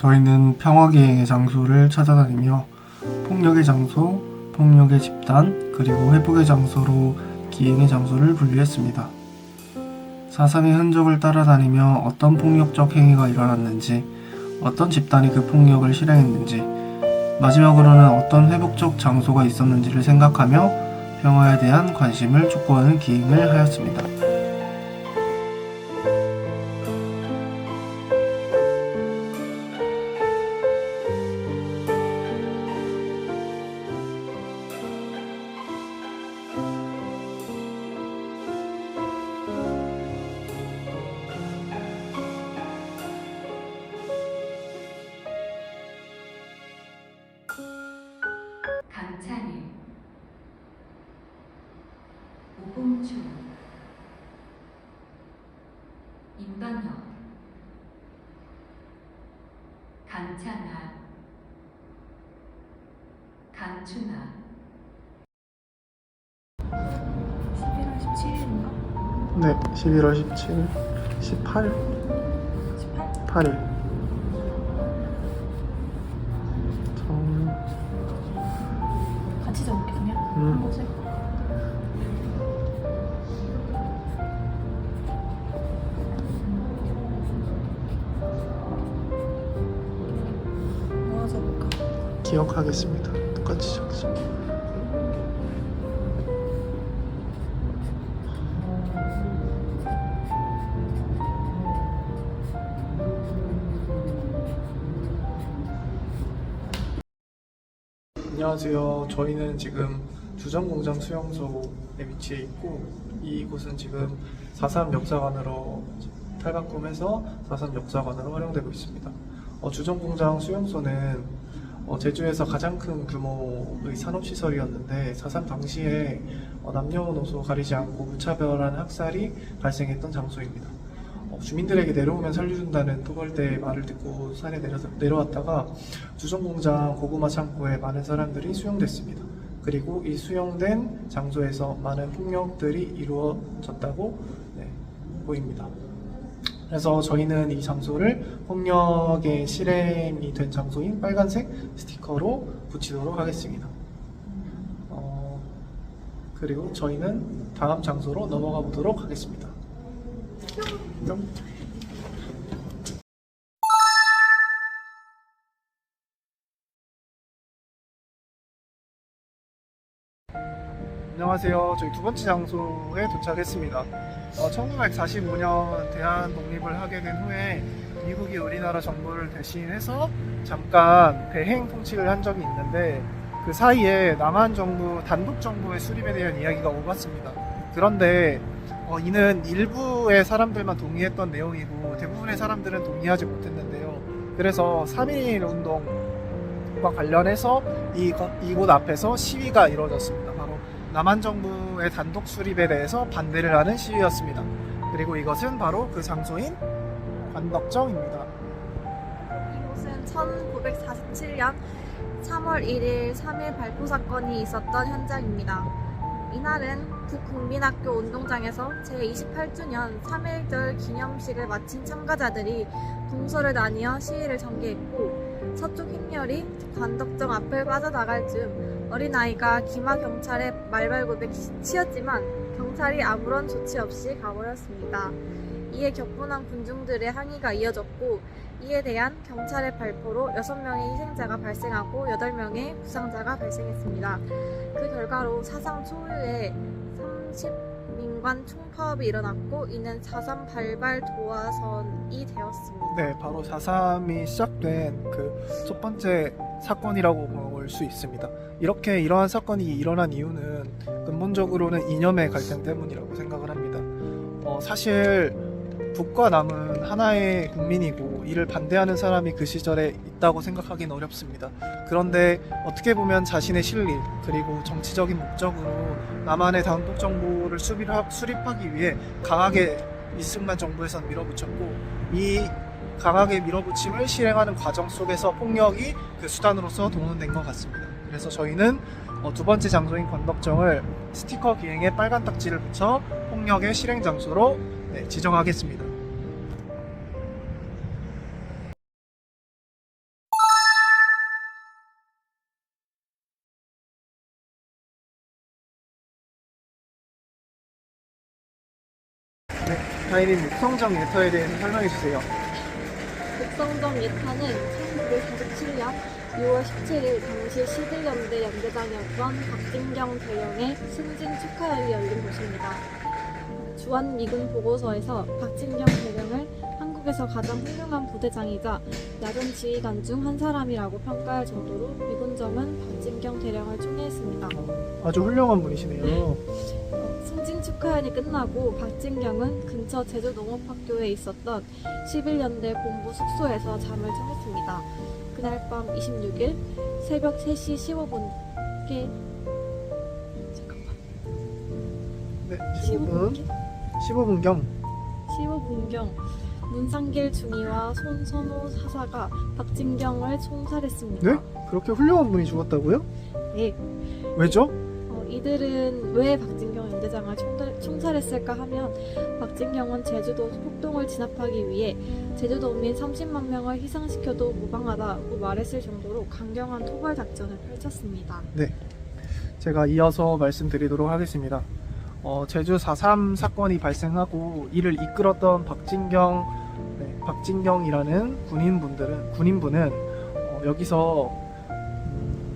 저희는 평화기행의 장소를 찾아다니며 폭력의 장소, 폭력의 집단, 그리고 회복의 장소로 기행의 장소를 분류했습니다. 4.3의 흔적을 따라다니며 어떤 폭력적 행위가 일어났는지, 어떤 집단이 그 폭력을 실행했는지, 마지막으로는 어떤 회복적 장소가 있었는지를 생각하며 평화에 대한 관심을 촉구하는 기행을 하였습니다. 강찬일, 오봉주, 임방혁, 강찬아, 강춘아. 11월 17일인가? 네, 11월 17일, 18일, 18? 8일. 같이 적을게 그냥 한 번씩. 뭐 적을까? 기억하겠습니다. 똑같이 적죠. 안녕하세요. 저희는 지금 주정공장 수용소에 위치해 있고, 이곳은 지금 4.3 역사관으로 탈바꿈해서 4.3 역사관으로 활용되고 있습니다. 주정공장 수용소는 제주에서 가장 큰 규모의 산업시설이었는데 4.3 당시에 남녀노소 가리지 않고 무차별한 학살이 발생했던 장소입니다. 주민들에게 내려오면 살려준다는 토벌대의 말을 듣고 산에 내려왔다가 주정공장 고구마 창고에 많은 사람들이 수용됐습니다. 그리고 이 수용된 장소에서 많은 폭력들이 이루어졌다고 보입니다. 그래서 저희는 이 장소를 폭력의 실행이 된 장소인 빨간색 스티커로 붙이도록 하겠습니다. 그리고 저희는 다음 장소로 넘어가 보도록 하겠습니다. 뿅. 안녕하세요. 저희 두 번째 장소에 도착했습니다. 1945년 대한 독립을 하게 된 후에 미국이 우리나라 정부를 대신해서 잠깐 대행 통치를 한 적이 있는데, 그 사이에 남한 정부, 단독 정부의 수립에 대한 이야기가 오갔습니다. 그런데 이는 일부의 사람들만 동의했던 내용이고 대부분의 사람들은 동의하지 못했는데요. 그래서 3.1 운동과 관련해서 이곳 앞에서 시위가 이루어졌습니다. 바로 남한 정부의 단독 수립에 대해서 반대를 하는 시위였습니다. 그리고 이것은 바로 그 장소인 관덕정입니다. 이곳은 1947년 3월 1일 3.1 발포 사건이 있었던 현장입니다. 이날은 북국민학교 운동장에서 제28주년 3.1절 기념식을 마친 참가자들이 동서를 나뉘어 시위를 전개했고, 서쪽 행렬이 관덕정 앞을 빠져나갈 즈음 어린아이가 기마 경찰에 말발굽에 치였지만 경찰이 아무런 조치 없이 가버렸습니다. 이에 격분한 군중들의 항의가 이어졌고, 이에 대한 경찰의 발포로 6명의 희생자가 발생하고 8명의 부상자가 발생했습니다. 그 결과로 사상 초유의 30민관 총파업이 일어났고, 이는 4.3 발발 도화선이 되었습니다. 네, 바로 4.3이 시작된 그 첫 번째 사건이라고 볼 수 있습니다. 이러한 사건이 일어난 이유는 근본적으로는 이념의 갈등 때문이라고 생각을 합니다. 사실 북과 남은 하나의 국민이고 이를 반대하는 사람이 그 시절에 있다고 생각하기는 어렵습니다. 그런데 어떻게 보면 자신의 실리 그리고 정치적인 목적으로 남한의 단독 정부를 수립하기 위해 강하게 이승만 정부에선 밀어붙였고, 이 강하게 밀어붙임을 실행하는 과정 속에서 폭력이 그 수단으로서 동원된 것 같습니다. 그래서 저희는 두 번째 장소인 관덕정을 스티커 기행에 빨간 딱지를 붙여 폭력의 실행 장소로 지정하겠습니다. 다인님 육성정 예터에 대해서 설명해 주세요. 북성정 예타는 1947년 6월 17일 당시 11연대 연대장이었던 박진경 대령의 승진 축하회이 열린 곳입니다. 주한미군 보고서에서 박진경 대령을 한국에서 가장 훌륭한 부대장이자 야전 지휘관 중 한 사람이라고 평가할 정도로 미군정은 박진경 대령을 총애했습니다. 아주 훌륭한 분이시네요. 승진 축하회이 끝나고 박진경은 근처 제주농업학교에 있었던 11연대 본부 숙소에서 잠을 청했습니다. 그날 밤 26일 새벽 3시 15분께 네, 15분경 15분경 문상길 중위와 손선호 사사가 박진경을 총살했습니다. 네? 그렇게 훌륭한 분이 죽었다고요? 네. 왜죠? 이들은 왜 박진경 연대장을 총살했을까 하면 박진경은 제주도 폭동을 진압하기 위해 제주도민 30만 명을 희생시켜도 무방하다고 말했을 정도로 강경한 토벌 작전을 펼쳤습니다. 네, 제가 이어서 말씀드리도록 하겠습니다. 제주 4.3 사건이 발생하고 이를 이끌었던 박진경이라는 군인분은 여기서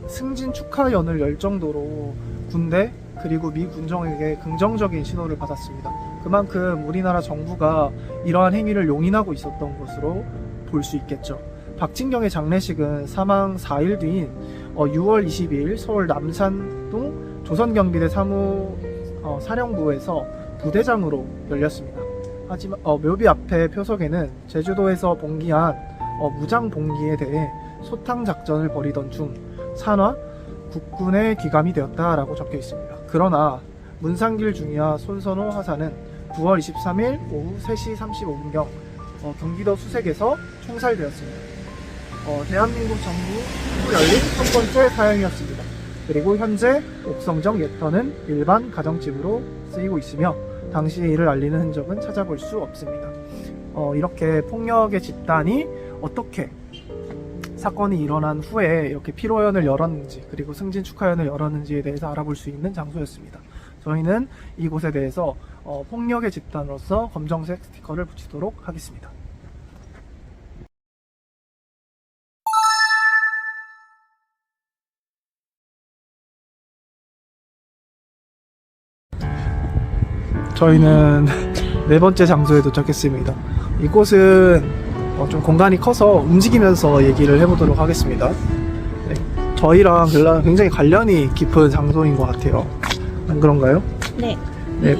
승진 축하연을 열 정도로 군대 그리고 미 군정에게 긍정적인 신호를 받았습니다. 그만큼 우리나라 정부가 이러한 행위를 용인하고 있었던 것으로 볼 수 있겠죠. 박진경의 장례식은 사망 4일 뒤인 6월 22일 서울 남산동 조선경비대 사령부에서 부대장으로 열렸습니다. 하지만 묘비 앞에 표석에는 제주도에서 봉기한 무장 봉기에 대해 소탕 작전을 벌이던 중 산화 국군의 기감이 되었다라고 적혀 있습니다. 그러나 문상길 중위와 손선호 하사는 9월 23일 오후 3시 35분경 경기도 수색에서 총살되었습니다. 대한민국 정부 열린 첫 번째 사형이었습니다. 그리고 현재 옥성정 예터는 일반 가정집으로 쓰이고 있으며 당시의 일을 알리는 흔적은 찾아볼 수 없습니다. 이렇게 폭력의 집단이 어떻게 사건이 일어난 후에 이렇게 피로연을 열었는지 그리고 승진 축하연을 열었는지에 대해서 알아볼 수 있는 장소였습니다. 저희는 이곳에 대해서 폭력의 집단으로서 검정색 스티커를 붙이도록 하겠습니다. 저희는 네 번째 장소에 도착했습니다. 이곳은 좀 공간이 커서 움직이면서 얘기를 해보도록 하겠습니다. 네, 저희랑 굉장히 관련이 깊은 장소인 것 같아요. 안 그런가요? 네. 네.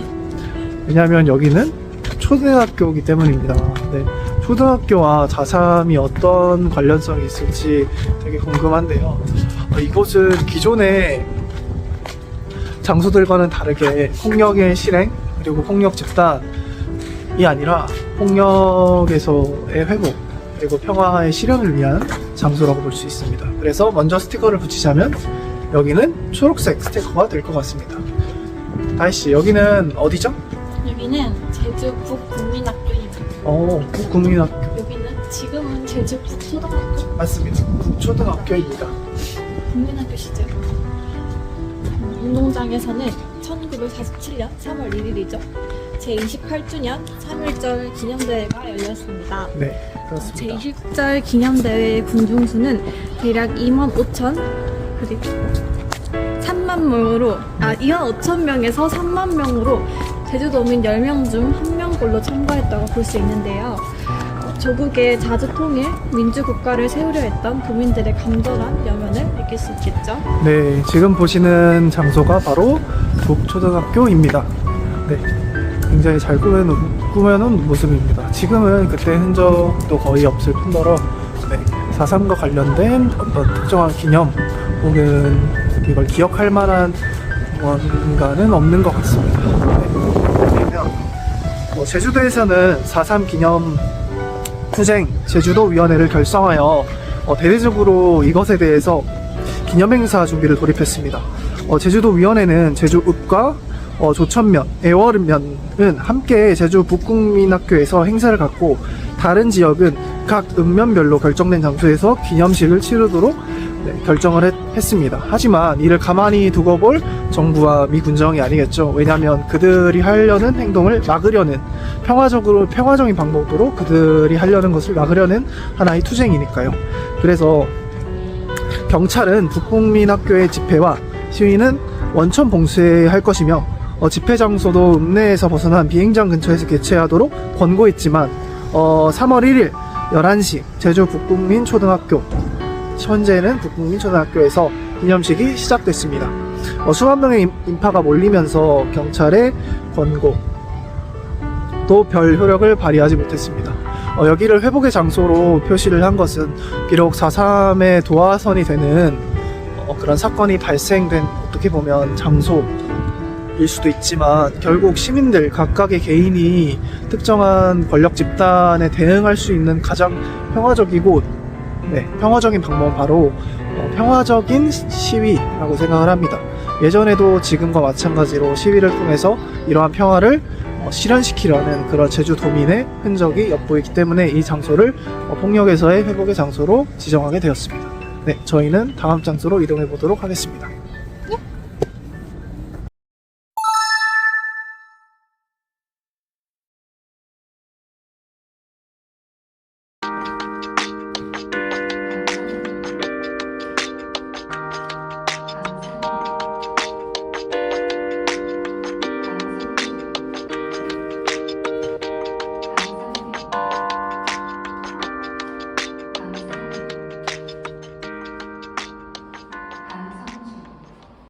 왜냐하면 여기는 초등학교이기 때문입니다. 네. 초등학교와 4.3이 어떤 관련성이 있을지 되게 궁금한데요. 이곳은 기존의 장소들과는 다르게 폭력의 실행 그리고 폭력 집단이 아니라 폭력에서의 회복 그리고 평화의 실현을 위한 장소라고 볼 수 있습니다. 그래서 먼저 스티커를 붙이자면 여기는 초록색 스티커가 될 것 같습니다. 다희씨, 여기는 어디죠? 여기는 제주 북국민학교입니다. 북국민학교. 여기는 지금은 제주 북초등학교 맞습니다. 북초등학교입니다. 국민학교시죠. 운동장에서는 1947년 3월 1일이죠. 제28주년 3.1절 기념대회가 열렸습니다. 네, 그렇습니다. 제20절 기념대회 군중수는 대략 25,000 그리고 25,000명에서 30,000명으로 제주도민 10명 중 1명꼴로 참가했다고 볼 수 있는데요. 조국의 자주통일, 민주국가를 세우려 했던 도민들의 간절한 염원을 느낄 수 있겠죠. 네, 지금 보시는 장소가 바로 북초등학교입니다. 네, 굉장히 잘 꾸며놓은 모습입니다. 지금은 그때 흔적도 거의 없을 뿐더러 4.3과 관련된 어떤 특정한 기념 혹은 이걸 기억할 만한 뭔가는 없는 것 같습니다. 왜냐면 제주도에서는 4.3 기념 투쟁 제주도위원회를 결성하여 대대적으로 이것에 대해서 기념행사 준비를 돌입했습니다. 제주도위원회는 제주읍과 조천면, 애월면은 함께 제주 북국민학교에서 행사를 갖고 다른 지역은 각 읍면별로 결정된 장소에서 기념식을 치르도록 결정을 했습니다. 하지만 이를 가만히 두고 볼 정부와 미 군정이 아니겠죠. 왜냐하면 그들이 하려는 행동을 막으려는 평화적인 방법으로 그들이 하려는 것을 막으려는 하나의 투쟁이니까요. 그래서 경찰은 북북민 학교의 집회와 시위는 원천 봉쇄할 것이며 집회 장소도 읍내에서 벗어난 비행장 근처에서 개최하도록 권고했지만 3월 1일 11시 제주 북북민 초등학교, 현재는 북북민 초등학교에서 기념식이 시작됐습니다. 수만 명의 인파가 몰리면서 경찰의 권고도 별 효력을 발휘하지 못했습니다. 여기를 회복의 장소로 표시를 한 것은 비록 4.3의 도화선이 되는 그런 사건이 발생된 어떻게 보면 장소일 수도 있지만 결국 시민들 각각의 개인이 특정한 권력 집단에 대응할 수 있는 가장 평화적이고 평화적인 방법은 바로 평화적인 시위라고 생각을 합니다. 예전에도 지금과 마찬가지로 시위를 통해서 이러한 평화를 실현시키려는 그런 제주도민의 흔적이 엿보이기 때문에 이 장소를 폭력에서의 회복의 장소로 지정하게 되었습니다. 저희는 다음 장소로 이동해 보도록 하겠습니다.